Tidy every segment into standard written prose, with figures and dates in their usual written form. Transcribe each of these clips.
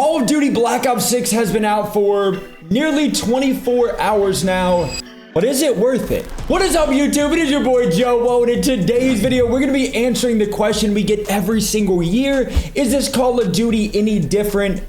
Call of Duty Black Ops 6 has been out for nearly 24 hours now, but is it worth it? What is up, YouTube? It is your boy JoeWo, and in today's video, we're gonna be answering the question we get every single year. Is this Call of Duty any different?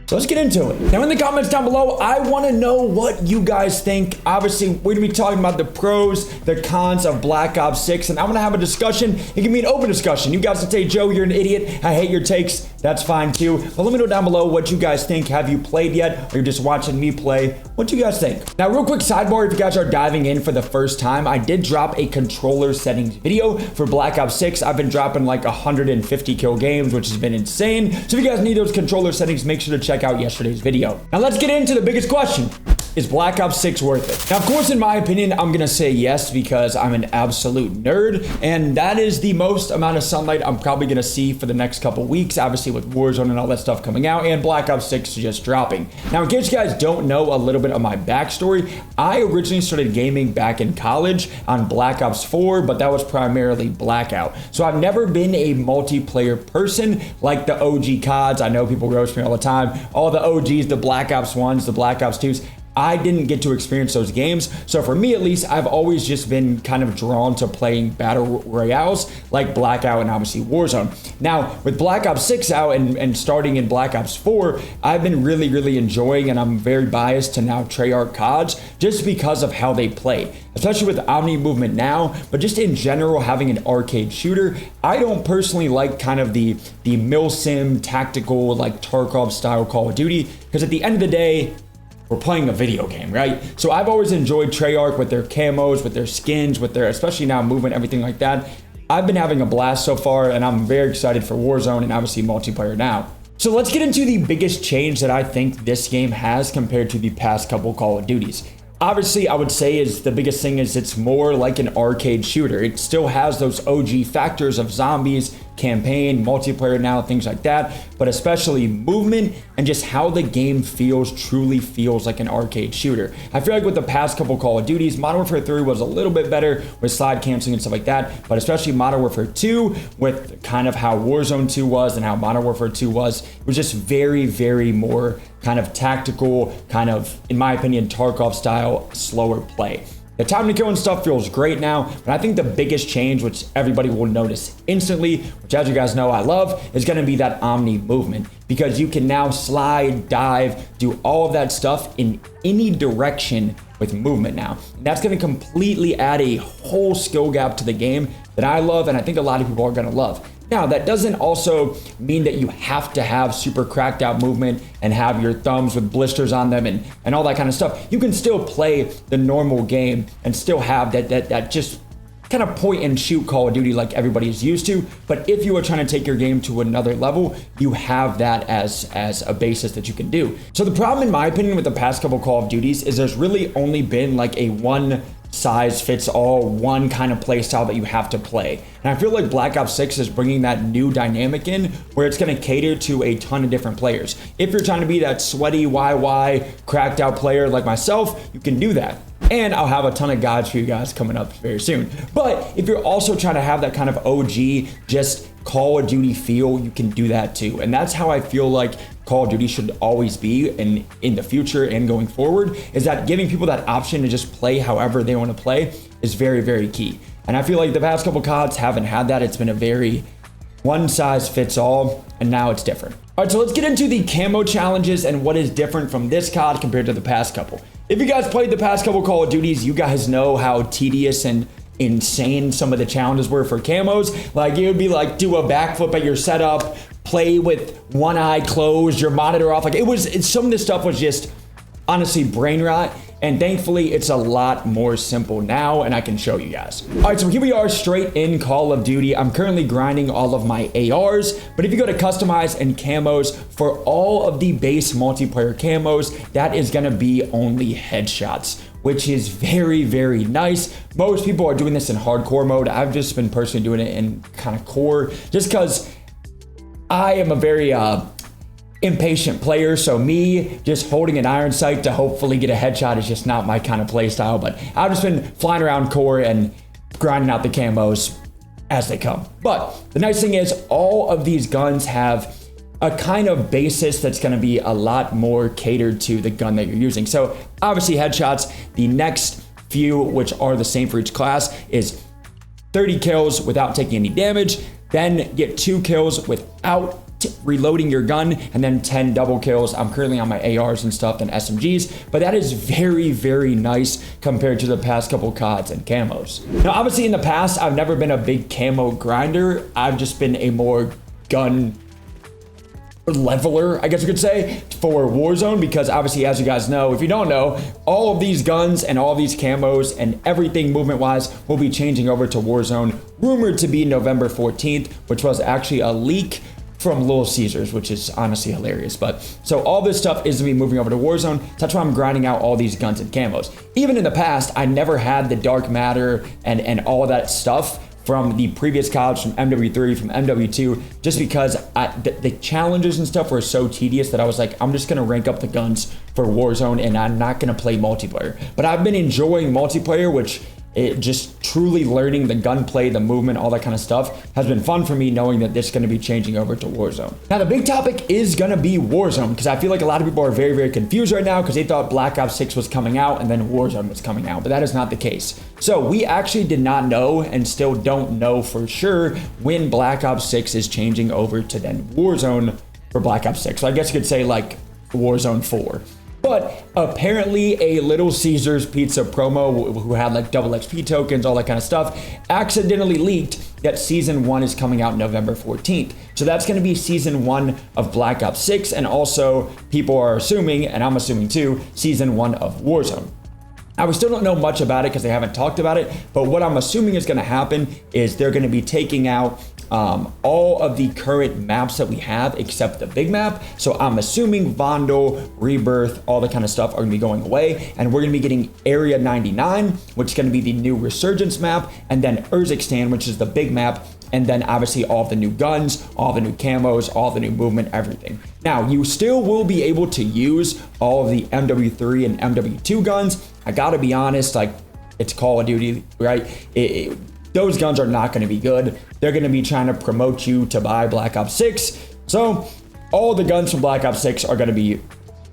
So let's get into it. Now in the comments down below, I want to know what you guys think. Obviously, we're going to be talking about the pros, the cons of Black Ops 6, and I'm going to have a discussion. It can be an open discussion. You guys can say, Joe, you're an idiot. I hate your takes. That's fine too. But let me know down below what you guys think. Have you played yet? Or you're just watching me play? What do you guys think? Now, real quick sidebar, if you guys are diving in for the first time, I did drop a controller settings video for Black Ops 6. I've been dropping like 150 kill games, which has been insane. So if you guys need those controller settings, make sure to check out yesterday's video. Now let's get into the biggest question. Is Black Ops 6 worth it? Now, of course, in my opinion, I'm gonna say yes because I'm an absolute nerd, and that is the most amount of sunlight I'm probably gonna see for the next couple weeks, obviously with Warzone and all that stuff coming out, and Black Ops 6 just dropping. Now, in case you guys don't know a little bit of my backstory, I originally started gaming back in college on Black Ops 4, but that was primarily Blackout. So I've never been a multiplayer person like the OG CODs. I know people roast me all the time. All the OGs, the Black Ops 1s, the Black Ops 2s. I didn't get to experience those games. So for me, at least, I've always just been kind of drawn to playing battle royales like Blackout and obviously Warzone. Now, with Black Ops 6 out and starting in Black Ops 4, I've been really enjoying, and I'm very biased to now Treyarch CODs just because of how they play, especially with omni-movement now, but just in general, having an arcade shooter. I don't personally like kind of the mil-sim tactical, like Tarkov style Call of Duty, because at the end of the day, we're playing a video game, right? So I've always enjoyed Treyarch with their camos, with their skins, with their, especially now movement, everything like that. I've been having a blast so far, and I'm very excited for Warzone and obviously multiplayer now. So let's get into the biggest change that I think this game has compared to the past couple Call of Duties. Obviously, I would say is the biggest thing is it's more like an arcade shooter. It still has those OG factors of zombies, campaign, multiplayer now, things like that, but especially movement and just how the game truly feels like an arcade shooter. I feel like with the past couple Call of Duties, Modern Warfare 3 was a little bit better with slide canceling and stuff like that, but especially Modern Warfare 2 with kind of how Warzone 2 was and how Modern Warfare 2 was, it was just very more kind of tactical, kind of, in my opinion, Tarkov style, slower play. The time to kill and stuff feels great now, but I think the biggest change, which everybody will notice instantly, which as you guys know I love, is going to be that omni movement, because you can now slide, dive, do all of that stuff in any direction with movement now. And that's going to completely add a whole skill gap to the game that I love, and I think a lot of people are going to love. Now, that doesn't also mean that you have to have super cracked out movement and have your thumbs with blisters on them and all that kind of stuff. You can still play the normal game and still have that just kind of point and shoot Call of Duty like everybody is used to. But if you are trying to take your game to another level, you have that as a basis that you can do. So the problem, in my opinion, with the past couple Call of Duties is there's really only been like a one size fits all, one kind of play style that you have to play. And I feel like Black Ops 6 is bringing that new dynamic in where it's going to cater to a ton of different players. If you're trying to be that sweaty YY cracked out player like myself, you can do that. And I'll have a ton of guides for you guys coming up very soon. But if you're also trying to have that kind of OG, just Call of Duty feel, you can do that too. And that's how I feel like Call of Duty should always be in the future and going forward, is that giving people that option to just play however they want to play is very key. And I feel like the past couple CODs haven't had that. It's been a very one size fits all, and now it's different. All right, so let's get into the camo challenges and what is different from this COD compared to the past couple. If you guys played the past couple Call of Duties, you guys know how tedious and insane some of the challenges were for camos. Like, it would be like do a backflip at your setup, play with one eye closed, your monitor off. Like, some of this stuff was just honestly brain rot. And thankfully, it's a lot more simple now, and I can show you guys. All right, so here we are straight in Call of Duty. I'm currently grinding all of my ARs, but if you go to customize and camos, for all of the base multiplayer camos, that is gonna be only headshots, which is very nice. Most people are doing this in hardcore mode. I've just been personally doing it in kind of core, just because I am a very impatient player, so me just holding an iron sight to hopefully get a headshot is just not my kind of play style. But I've just been flying around core and grinding out the camos as they come. But the nice thing is all of these guns have a kind of basis that's going to be a lot more catered to the gun that you're using. So obviously headshots, the next few, which are the same for each class, is 30 kills without taking any damage, then get 2 kills without reloading your gun, and then 10 double kills. I'm currently on my ARs and stuff and SMGs, but that is very, very nice compared to the past couple CODs and camos. Now, obviously in the past, I've never been a big camo grinder. I've just been a more gun leveler, I guess you could say, for Warzone, because obviously, as you guys know, if you don't know, all of these guns and all of these camos and everything movement wise will be changing over to Warzone, rumored to be November 14th, which was actually a leak from Little Caesars, which is honestly hilarious. But so all this stuff is gonna be moving over to Warzone. So that's why I'm grinding out all these guns and camos. Even in the past, I never had the dark matter and all of that stuff from the previous CODs, from MW3, from MW2, just because the challenges and stuff were so tedious that I was like, I'm just gonna rank up the guns for Warzone and I'm not gonna play multiplayer. But I've been enjoying multiplayer, which just truly learning the gunplay, the movement, all that kind of stuff has been fun for me, knowing that this is going to be changing over to Warzone. Now, the big topic is going to be Warzone, because I feel like a lot of people are very, very confused right now because they thought Black Ops 6 was coming out and then Warzone was coming out, but that is not the case. So we actually did not know and still don't know for sure when Black Ops 6 is changing over to then Warzone for Black Ops 6. So I guess you could say like Warzone 4. But apparently a Little Caesars pizza promo who had like double XP tokens, all that kind of stuff, accidentally leaked that season 1 is coming out November 14th. So that's going to be season 1 of Black Ops 6. And also people are assuming, and I'm assuming too, season 1 of Warzone. Now, we still don't know much about it because they haven't talked about it, but what I'm assuming is going to happen is they're going to be taking out all of the current maps that we have except the big map. So I'm assuming Vondel, Rebirth, all the kind of stuff are going to be going away, and we're going to be getting Area 99, which is going to be the new Resurgence map, and then Urzikstan, which is the big map, and then obviously all the new guns, all the new camos, all the new movement, everything. Now, you still will be able to use all of the MW3 and MW2 guns. I gotta be honest, like, it's Call of Duty, right? Those guns are not gonna be good. They're gonna be trying to promote you to buy Black Ops 6. So all the guns from Black Ops 6 are gonna be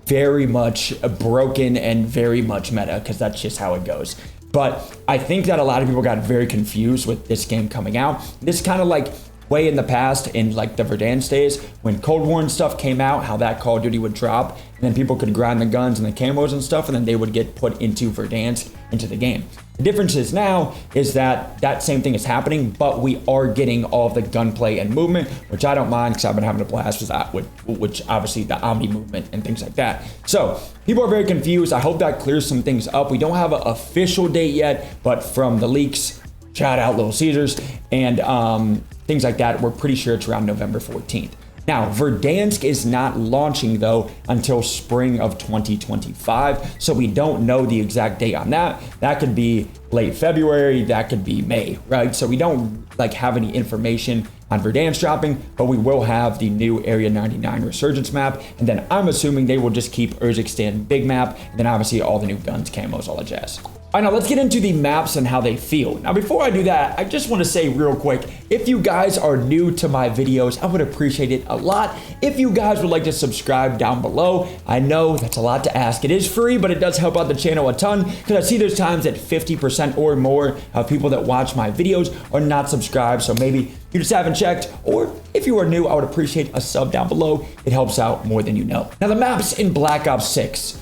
very much broken and very much meta, because that's just how it goes. But I think that a lot of people got very confused with this game coming out. This kind of like way in the past, in like the Verdansk days, when Cold War and stuff came out, how that Call of Duty would drop, and then people could grind the guns and the camos and stuff, and then they would get put into Verdansk, into the game. The difference is now is that that same thing is happening, but we are getting all of the gunplay and movement, which I don't mind because I've been having a blast with that, which obviously the omni-movement and things like that. So people are very confused. I hope that clears some things up. We don't have an official date yet, but from the leaks, shout out Little Caesars, and things like that, we're pretty sure it's around November 14th. Now, Verdansk is not launching though until spring of 2025, so we don't know the exact date on that. That could be late February, that could be May, right? So we don't like have any information on Verdansk dropping, but we will have the new Area 99 Resurgence map, and then I'm assuming they will just keep Urzikstan big map, and then obviously all the new guns, camos, all that jazz. All right, now let's get into the maps and how they feel. Now, before I do that, I just want to say real quick, if you guys are new to my videos, I would appreciate it a lot if you guys would like to subscribe down below. I know that's a lot to ask. It is free, but it does help out the channel a ton, because I see there's times that 50% or more of people that watch my videos are not subscribed, so maybe you just haven't checked, or if you are new, I would appreciate a sub down below. It helps out more than you know. Now, the maps in Black Ops 6.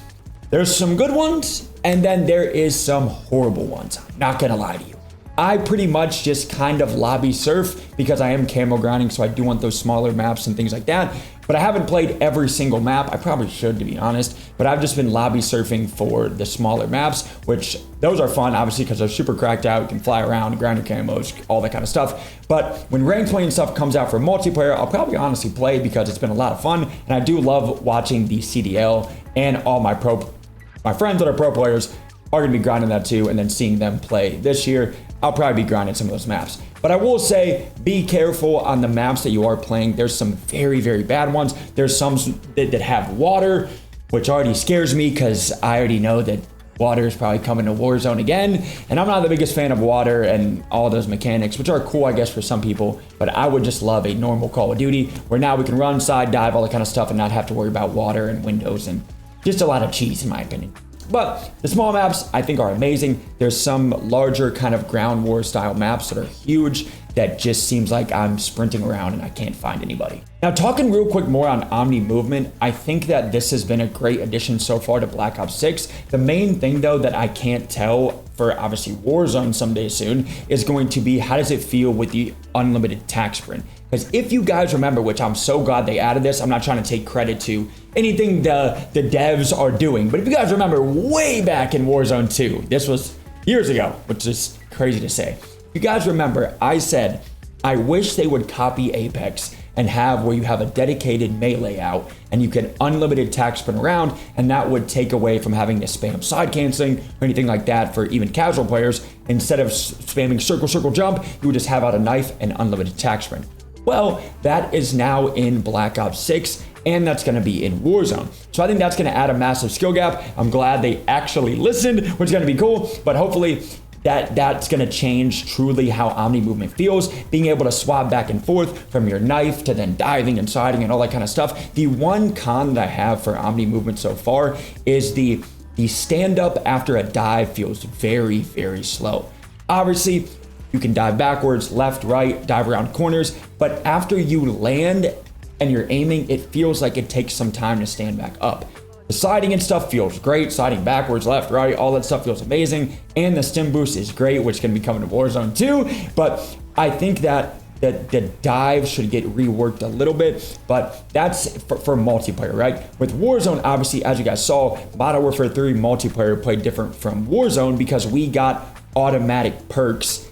There's some good ones, and then there is some horrible ones. I'm not gonna lie to you. I pretty much just kind of lobby surf because I am camo grinding, so I do want those smaller maps and things like that. But I haven't played every single map. I probably should, to be honest, but I've just been lobby surfing for the smaller maps, which those are fun, obviously, because they're super cracked out. You can fly around, grind your camos, all that kind of stuff. But when ranked play and stuff comes out for multiplayer, I'll probably honestly play because it's been a lot of fun. And I do love watching the CDL, and all my friends that are pro players are going to be grinding that too, and then seeing them play this year, I'll probably be grinding some of those maps. But I will say, be careful on the maps that you are playing. There's some very, very bad ones. There's some that have water, which already scares me because I already know that Water is probably coming to Warzone again, and I'm not the biggest fan of water and all those mechanics, which are cool, I guess, for some people, but I would just love a normal Call of Duty where now we can run, side dive, all that kind of stuff, and not have to worry about water and windows and just a lot of cheese, in my opinion. But the small maps, I think, are amazing. There's some larger kind of ground war style maps that are huge that just seems like I'm sprinting around and I can't find anybody. Now, talking real quick more on omni-movement, I think that this has been a great addition so far to Black Ops 6. The main thing, though, that I can't tell for obviously Warzone someday soon is going to be how does it feel with the unlimited tac sprint? Because if you guys remember, which I'm so glad they added this, I'm not trying to take credit to anything the devs are doing, but if you guys remember way back in Warzone 2, this was years ago, which is crazy to say. If you guys remember, I said, I wish they would copy Apex and have where you have a dedicated melee out and you can unlimited tac sprint around, and that would take away from having to spam side canceling or anything like that for even casual players. Instead of spamming circle, circle, jump, you would just have out a knife and unlimited tac sprint. Well, that is now in Black Ops 6, and that's going to be in Warzone. So I think that's going to add a massive skill gap. I'm glad they actually listened, which is going to be cool, but hopefully that's going to change truly how omni-movement feels, being able to swap back and forth from your knife to then diving and siding and all that kind of stuff. The one con that I have for omni-movement so far is the stand up after a dive feels very, very slow. Obviously, you can dive backwards, left, right, dive around corners, but after you land and you're aiming, it feels like it takes some time to stand back up. The siding and stuff feels great. Siding backwards, left, right, all that stuff feels amazing. And the stim boost is great, which is going to be coming to Warzone too. But I think that the dive should get reworked a little bit, but that's for multiplayer, right? With Warzone, obviously, as you guys saw, Modern Warfare 3 multiplayer played different from Warzone because we got automatic perks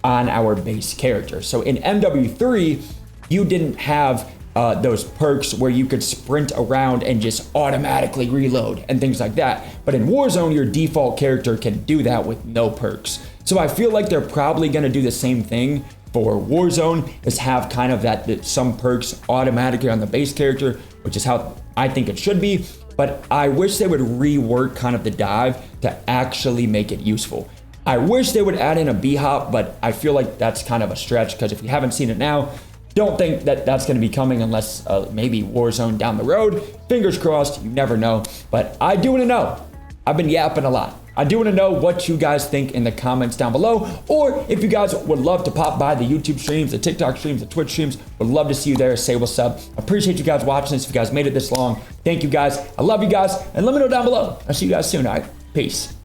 on our base character. So in MW3, you didn't have those perks where you could sprint around and just automatically reload and things like that. But in Warzone, your default character can do that with no perks. So I feel like they're probably gonna do the same thing for Warzone, is have kind of that some perks automatically on the base character, which is how I think it should be. But I wish they would rework kind of the dive to actually make it useful. I wish they would add in a B-hop, but I feel like that's kind of a stretch because if you haven't seen it now, don't think that that's going to be coming unless maybe Warzone down the road. Fingers crossed, you never know. But I do want to know. I've been yapping a lot. I do want to know what you guys think in the comments down below, or if you guys would love to pop by the YouTube streams, the TikTok streams, the Twitch streams, would love to see you there. Say what's up. Appreciate you guys watching this. If you guys made it this long, thank you guys. I love you guys, and let me know down below. I'll see you guys soon. All right, peace.